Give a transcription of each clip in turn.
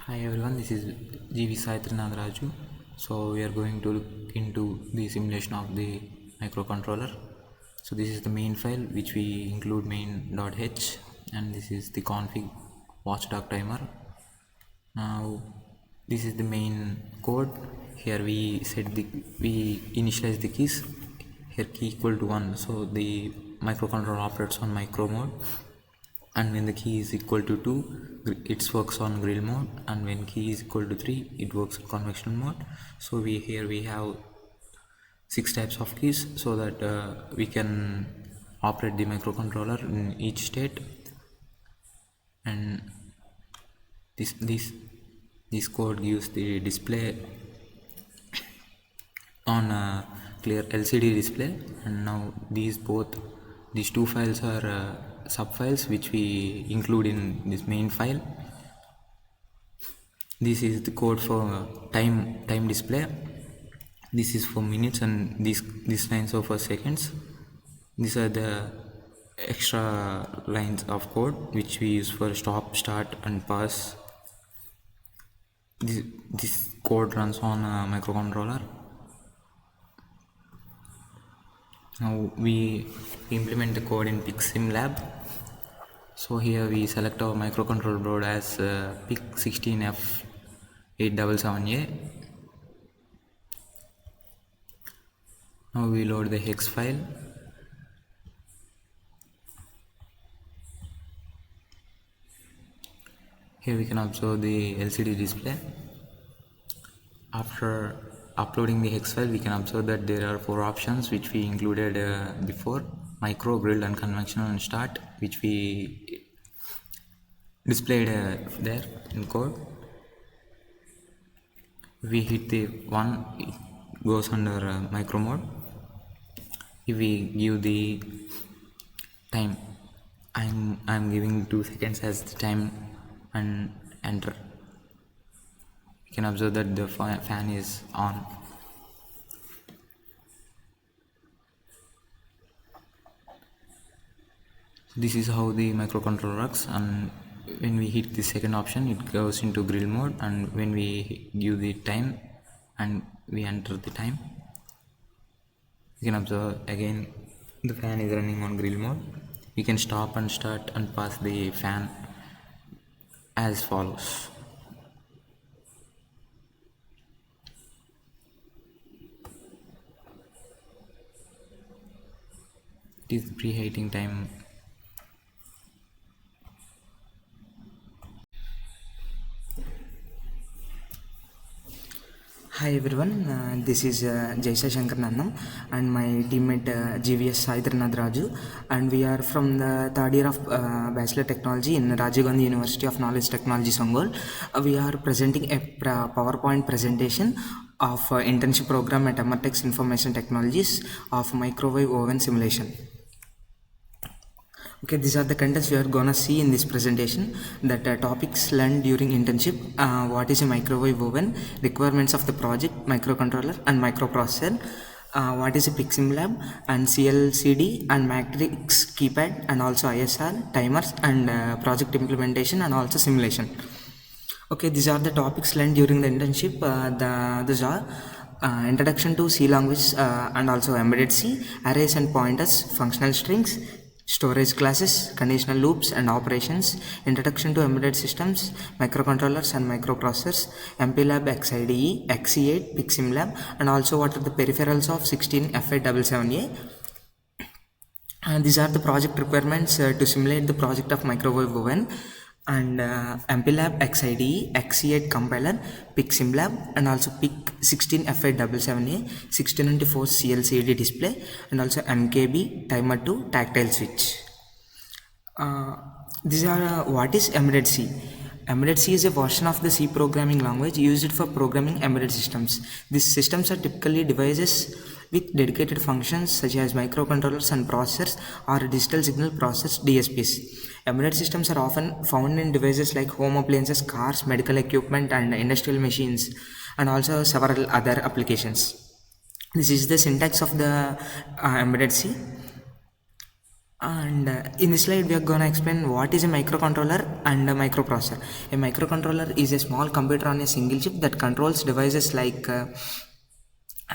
Hi everyone, this is GV Raju. So we are going to look into the simulation of the microcontroller. So this is the main file which we include main.h, and this is the config watchdog timer. Now this is the main code. Here we initialize the keys. Here key equal to 1, so the microcontroller operates on micro mode, and when the key is equal to 2 it works on grill mode, and when key is equal to 3 it works on conventional mode. So we have 6 types of keys so that we can operate the microcontroller in each state. And this code gives the display on a clear LCD display. And now these two files are sub files which we include in this main file. This is the code for time display. This is for minutes, and these lines are for seconds. These are the extra lines of code which we use for stop, start and pause. This code runs on a microcontroller. Now we implement the code in PICSIMLAB. So here we select our microcontroller board as PIC16F877A. Now we load the hex file. Here we can observe the LCD display. After uploading the hex file, we can observe that there are 4 options which we included before: micro, grill and conventional and start, which we displayed there in code. If we hit the 1, it goes under micro mode. If we give the time, I'm giving 2 seconds as the time and enter, you can observe that the fan is on. This is how the microcontroller works, and when we hit the second option it goes into grill mode, and when we give the time and we enter the time, you can observe again the fan is running on grill mode. We can stop and start and pass the fan as follows. It is preheating time. Hi everyone, this is Jaisa Shankar Nannam and my teammate GVS Raju, and we are from the third year of Bachelor Technology in Rajiv Gandhi University of Knowledge Technology, Songol. We are presenting a PowerPoint presentation of internship program at Emertxe Information Technologies of microwave oven simulation. Okay, these are the contents we are gonna see in this presentation. That topics learned during internship, what is a microwave oven, requirements of the project, microcontroller and microprocessor, what is a PICSIMLAB and CLCD and matrix keypad, and also ISR, timers and project implementation and also simulation. Okay, these are the topics learned during the internship. These are introduction to C language and also embedded C, arrays and pointers, functional strings, storage classes, conditional loops and operations, introduction to embedded systems, microcontrollers and microprocessors, MPLAB, XIDE, XE8, PICSIMLAB, and also what are the peripherals of 16F877A. And these are the project requirements to simulate the project of microwave oven, and MPLAB, XIDE, XE8 compiler, PICSIMLAB, and also PIC16F877A, 1694 CLCD display, and also MKB, timer 2, tactile switch. These are what is embedded C. Embedded C is a version of the C programming language used for programming embedded systems. These systems are typically devices with dedicated functions such as microcontrollers and processors or digital signal processors DSPs. Embedded systems are often found in devices like home appliances, cars, medical equipment and industrial machines, and also several other applications. This is the syntax of the embedded C. And in this slide we are going to explain what is a microcontroller and a microprocessor. A microcontroller is a small computer on a single chip that controls devices like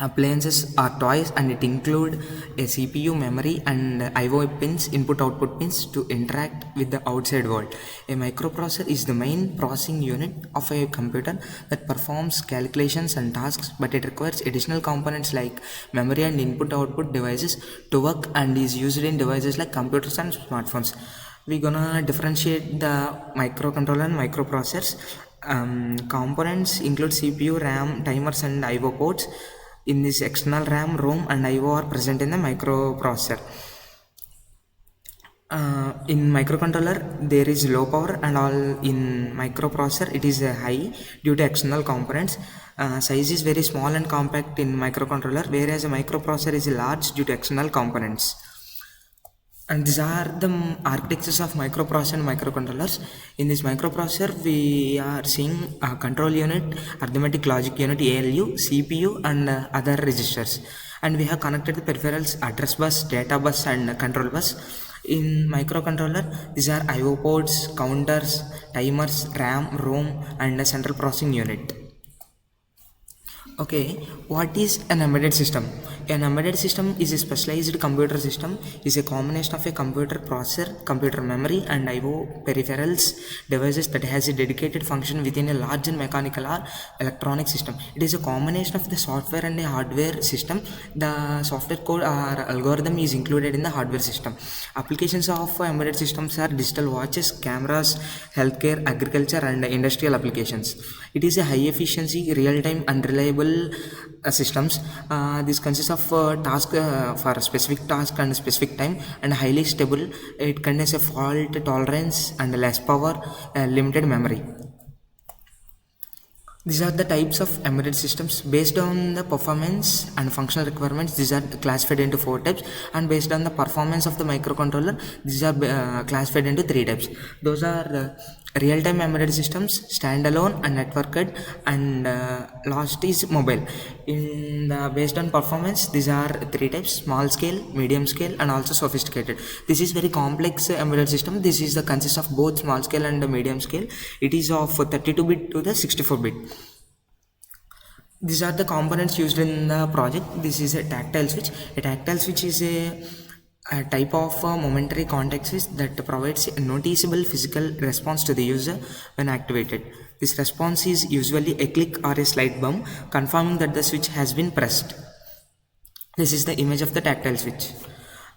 appliances or toys, and it include a CPU, memory and IO pins, input output pins, to interact with the outside world. A microprocessor is the main processing unit of a computer that performs calculations and tasks, but it requires additional components like memory and input output devices to work, and is used in devices like computers and smartphones. We're gonna differentiate the microcontroller and microprocessors. Components include CPU, RAM, timers and IO ports. In this, external RAM, ROM and IO are present in the microprocessor. In microcontroller there is low power, and all in microprocessor it is high due to external components. Size is very small and compact in microcontroller, whereas a microprocessor is large due to external components. And these are the architectures of microprocessor and microcontrollers. In this microprocessor we are seeing a control unit, arithmetic logic unit, ALU, CPU and other registers, and we have connected the peripherals, address bus, data bus and control bus. In microcontroller these are IO ports, counters, timers, RAM, ROM and a central processing unit. Okay, what is an embedded system? An embedded system is a specialized computer system, is a combination of a computer processor, computer memory and IO peripherals devices that has a dedicated function within a large and mechanical or electronic system. It is a combination of the software and a hardware system. The software code or algorithm is included in the hardware system. Applications of embedded systems are digital watches, cameras, healthcare, agriculture and industrial applications. It is a high efficiency, real-time and reliable systems. This consists of task for a specific task and specific time, and highly stable. It contains a fault tolerance and less power, limited memory. These are the types of embedded systems. Based on the performance and functional requirements, these are classified into 4 types, and based on the performance of the microcontroller, these are classified into 3 types. Those are real-time embedded systems, standalone and networked, and last is mobile. Based on performance, these are 3 types: small scale, medium scale and also sophisticated. This is very complex embedded system. This is the consist of both small scale and medium scale. It is of 32-bit to the 64-bit. These are the components used in the project. This is a tactile switch. A tactile switch is a type of momentary contact switch that provides a noticeable physical response to the user when activated. This response is usually a click or a slight bump, confirming that the switch has been pressed. This is the image of the tactile switch.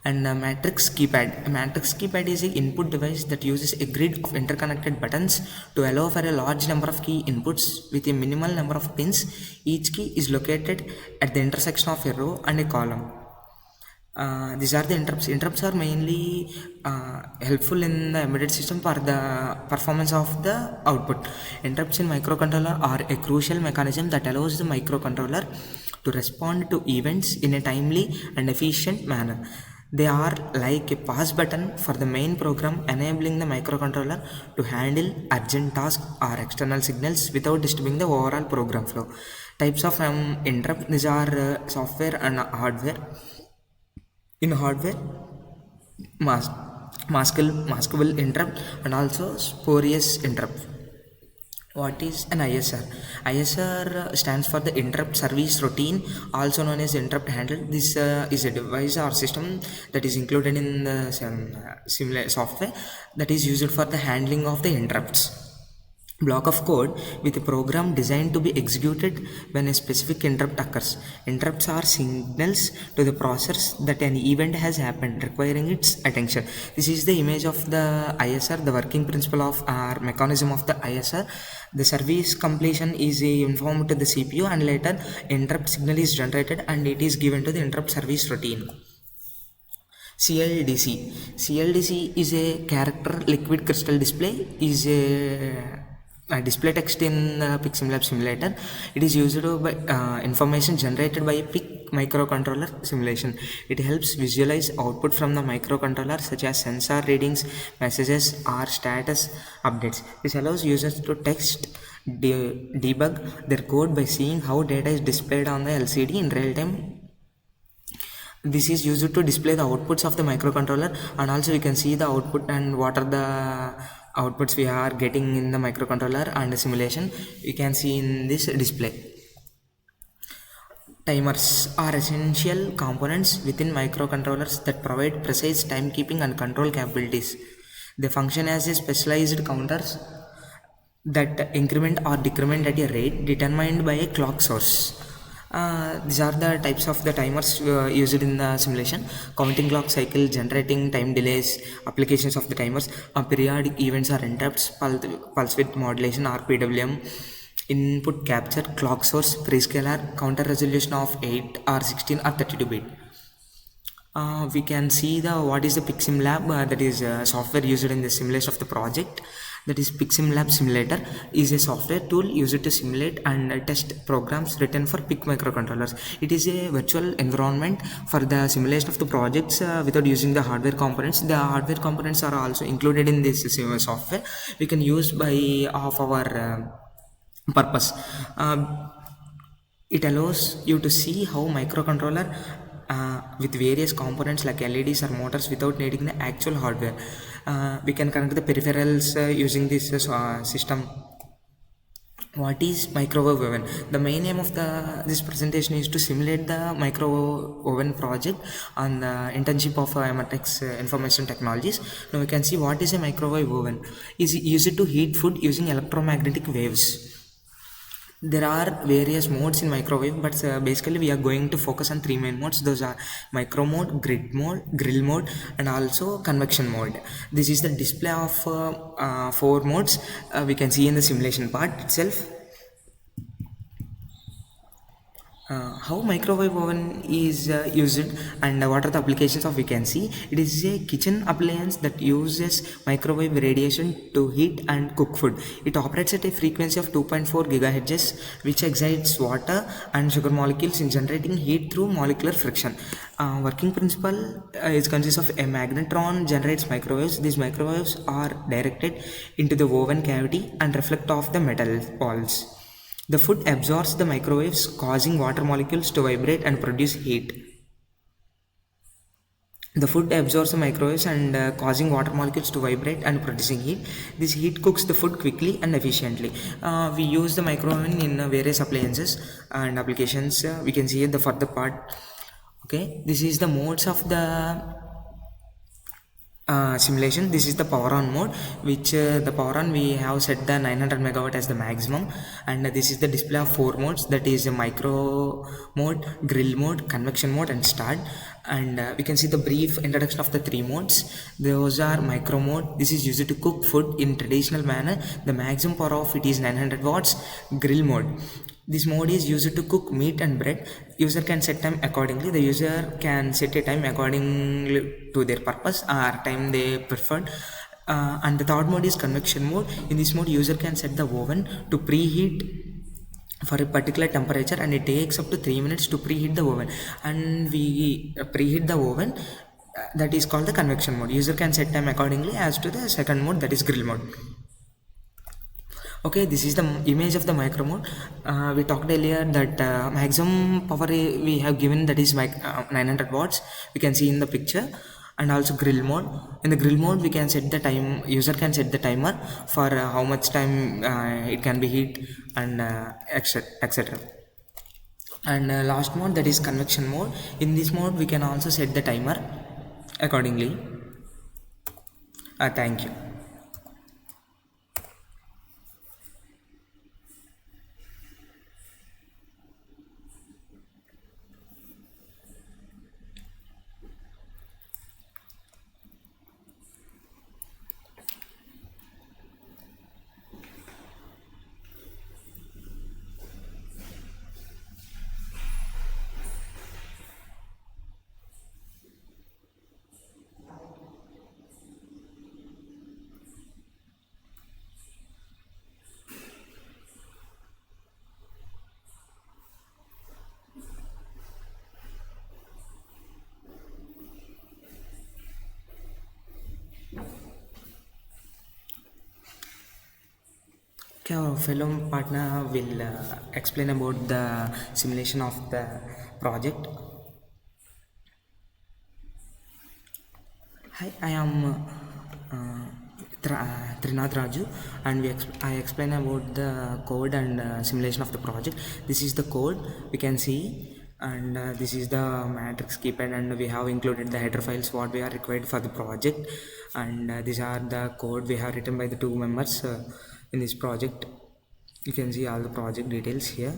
And a matrix keypad. A matrix keypad is an input device that uses a grid of interconnected buttons to allow for a large number of key inputs with a minimal number of pins. Each key is located at the intersection of a row and a column. These are the interrupts. Interrupts are mainly helpful in the embedded system for the performance of the output. Interrupts in microcontroller are a crucial mechanism that allows the microcontroller to respond to events in a timely and efficient manner. They are like a pause button for the main program, enabling the microcontroller to handle urgent tasks or external signals without disturbing the overall program flow. Types of interrupt. These are software and hardware. In hardware, maskable interrupt and also spurious interrupt. What is an ISR? ISR stands for the interrupt service routine, also known as interrupt handler. This is a device or system that is included in the similar software that is used for the handling of the interrupts. Block of code with a program designed to be executed when a specific interrupt occurs. Interrupts are signals to the processor that an event has happened, requiring its attention. This is the image of the ISR, the working principle of our mechanism of the ISR. The service completion is informed to the CPU, and later interrupt signal is generated and it is given to the interrupt service routine. CLDC. CLDC is a character liquid crystal display. Is a display text in PICSIMLAB simulator. It is used by information generated by a PIC microcontroller simulation. It helps visualize output from the microcontroller such as sensor readings, messages or status updates. This allows users to debug their code by seeing how data is displayed on the LCD in real time. This is used to display the outputs of the microcontroller, and also you can see the output and what are the outputs we are getting in the microcontroller and the simulation you can see in this display. Timers are essential components within microcontrollers that provide precise timekeeping and control capabilities. They function as a specialized counters that increment or decrement at a rate determined by a clock source. These are the types of the timers used in the simulation: counting clock cycle, generating time delays, applications of the timers, periodic events or interrupts, pulse width modulation or PWM, input capture, clock source, prescaler, counter resolution of 8 or 16 or 32 bit. We can see the what is the PICSIMLAB, that is software used in the simulation of the project. That is PICSIMLAB simulator is a software tool used to simulate and test programs written for PIC microcontrollers. It is a virtual environment for the simulation of the projects without using the hardware components. The hardware components are also included in this software. We can use by of our purpose. It allows you to see how microcontroller with various components like LEDs or motors without needing the actual hardware. We can connect the peripherals using this system. What is microwave oven? The main aim of this presentation is to simulate the microwave oven project on the internship of Emertxe information technologies. Now we can see what is a microwave oven. Is used to heat food using electromagnetic waves. There are various modes in microwave, but basically we are going to focus on three main modes. Those are micro mode, grid mode, grill mode, and also convection mode. This is the display of four modes we can see in the simulation part itself. How microwave oven is used and what are the applications of we can see. It is a kitchen appliance that uses microwave radiation to heat and cook food. It operates at a frequency of 2.4 gigahertz, which excites water and sugar molecules in generating heat through molecular friction. Working principle is consists of a magnetron generates microwaves. These microwaves are directed into the oven cavity and reflect off the metal walls. The food absorbs the microwaves, causing water molecules to vibrate and produce heat. The food absorbs the microwaves and causing water molecules to vibrate and producing heat. This heat cooks the food quickly and efficiently. We use the microwave in various appliances and applications. We can see the further part. Okay, this is the modes of the simulation. This is the power on mode, which the power on we have set the 900 megawatt as the maximum, and this is the display of four modes, that is micro mode, grill mode, convection mode, and start. And we can see the brief introduction of the three modes. Those are micro mode. This is used to cook food in traditional manner. The maximum power of it is 900 watts. Grill mode. This mode is used to cook meat and bread. User can set time accordingly. The user can set a time according to their purpose or time they preferred. And the third mode is convection mode. In this mode, user can set the oven to preheat for a particular temperature, and it takes up to 3 minutes to preheat the oven. And we preheat the oven. That is called the convection mode. User can set time accordingly as to the second mode, that is grill mode. Okay, this is the image of the micro mode. We talked earlier that maximum power we have given, that is 900 watts. We can see in the picture. And also grill mode. In the grill mode, we can set the time. User can set the timer for how much time it can be heat and etc. And last mode, that is convection mode. In this mode, we can also set the timer accordingly. Thank you. Okay, our fellow partner will explain about the simulation of the project. Hi, I am Trinath Raju, and I explain about the code and simulation of the project. This is the code we can see, and this is the matrix keypad, and we have included the header files what we are required for the project, and these are the code we have written by the two members in this project. You can see all the project details here.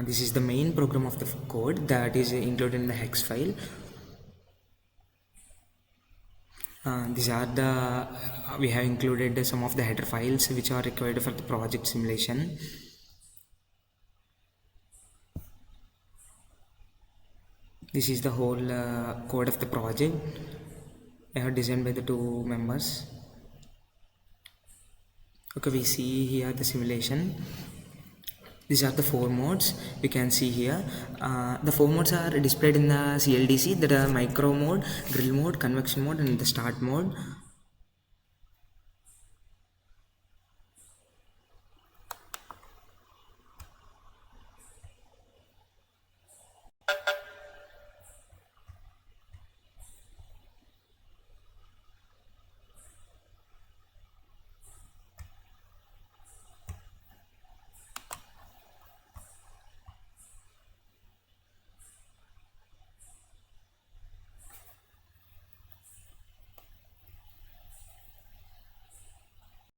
This is the main program of the code that is included in the hex file. These are the we have included some of the header files which are required for the project simulation. This is the whole code of the project designed by the two members. Okay, we see here the simulation. These are the 4 modes we can see here. The 4 modes are displayed in the CLDC, that are micro mode, grill mode, convection mode, and the start mode.